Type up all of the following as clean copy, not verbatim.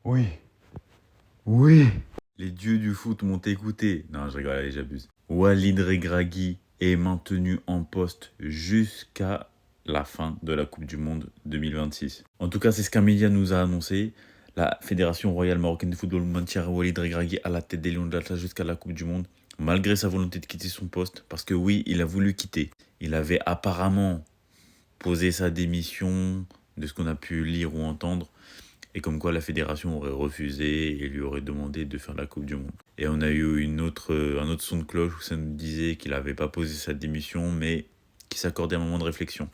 Oui, oui. Les dieux du foot m'ont écouté. Non, je rigole, allez, j'abuse. Walid Regragui est maintenu en poste jusqu'à la fin de la Coupe du Monde 2026. En tout cas, c'est ce qu'un média nous a annoncé. La Fédération royale marocaine de football maintient Walid Regragui à la tête des Lions de l'Atlas jusqu'à la Coupe du Monde, malgré sa volonté de quitter son poste, parce que oui, il a voulu quitter. Il avait apparemment posé sa démission, de ce qu'on a pu lire ou entendre, et comme quoi la fédération aurait refusé et lui aurait demandé de faire la Coupe du Monde. Et on a eu un autre son de cloche où ça nous disait qu'il n'avait pas posé sa démission, mais qu'il s'accordait un moment de réflexion.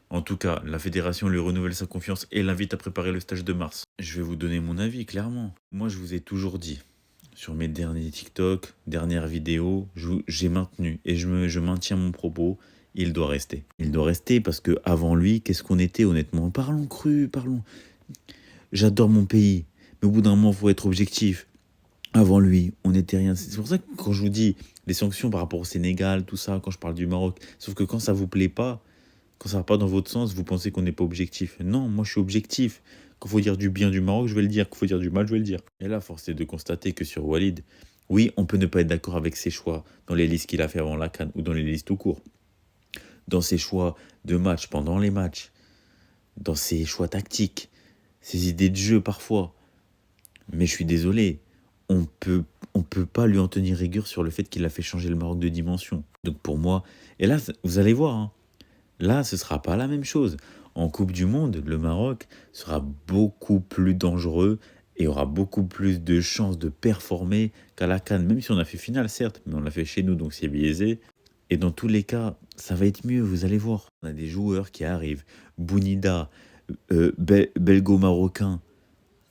En tout cas, la fédération lui renouvelle sa confiance et l'invite à préparer le stage de mars. Je vais vous donner mon avis, clairement. Moi, je vous ai toujours dit, sur mes derniers TikTok, dernières vidéos, j'ai maintenu et je maintiens mon propos. Il doit rester. Il doit rester parce que avant lui, qu'est-ce qu'on était honnêtement? Parlons cru, parlons. J'adore mon pays, mais au bout d'un moment, il faut être objectif. Avant lui, on n'était rien. C'est pour ça que quand je vous dis les sanctions par rapport au Sénégal, tout ça, quand je parle du Maroc, sauf que quand ça vous plaît pas, quand ça va pas dans votre sens, vous pensez qu'on n'est pas objectif. Non, moi je suis objectif. Quand il faut dire du bien du Maroc, je vais le dire. Quand il faut dire du mal, je vais le dire. Et là, force est de constater que sur Walid, oui, on peut ne pas être d'accord avec ses choix dans les listes qu'il a fait avant la CAN ou dans les listes tout court. Dans ses choix de match, pendant les matchs, dans ses choix tactiques, ses idées de jeu parfois. Mais je suis désolé, on peut pas lui en tenir rigueur sur le fait qu'il a fait changer le Maroc de dimension. Donc pour moi, et là, vous allez voir, hein, là, ce sera pas la même chose. En Coupe du Monde, le Maroc sera beaucoup plus dangereux et aura beaucoup plus de chances de performer qu'à la CAN. Même si on a fait finale, certes, mais on l'a fait chez nous, donc c'est biaisé. Et dans tous les cas, ça va être mieux, vous allez voir. On a des joueurs qui arrivent. Bounida, belgo-marocain,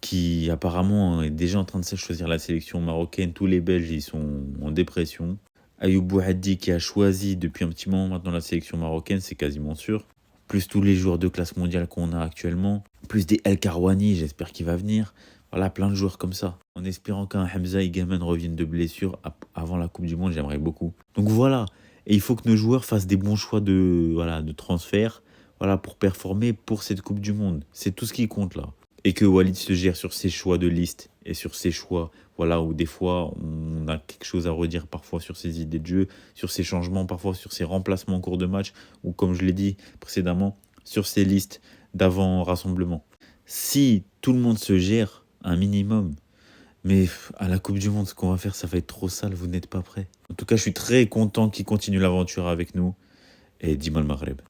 qui apparemment est déjà en train de choisir la sélection marocaine. Tous les Belges, ils sont en dépression. Ayoub Bouhaddi qui a choisi depuis un petit moment maintenant la sélection marocaine, c'est quasiment sûr. Plus tous les joueurs de classe mondiale qu'on a actuellement. Plus des El Karouani, j'espère qu'il va venir. Voilà, plein de joueurs comme ça. En espérant qu'un Hamza Igaman revienne de blessure avant la Coupe du Monde, j'aimerais beaucoup. Donc voilà. Et il faut que nos joueurs fassent des bons choix de transfert, voilà, pour performer pour cette Coupe du Monde. C'est tout ce qui compte là. Et que Walid se gère sur ses choix de liste et sur ses choix, voilà, où des fois on a quelque chose à redire parfois sur ses idées de jeu, sur ses changements, parfois sur ses remplacements en cours de match, ou comme je l'ai dit précédemment, sur ses listes d'avant-rassemblement. Si tout le monde se gère un minimum, mais à la Coupe du Monde, ce qu'on va faire, ça va être trop sale, vous n'êtes pas prêts. En tout cas, je suis très content qu'il continue l'aventure avec nous, et dis-moi le Maghreb.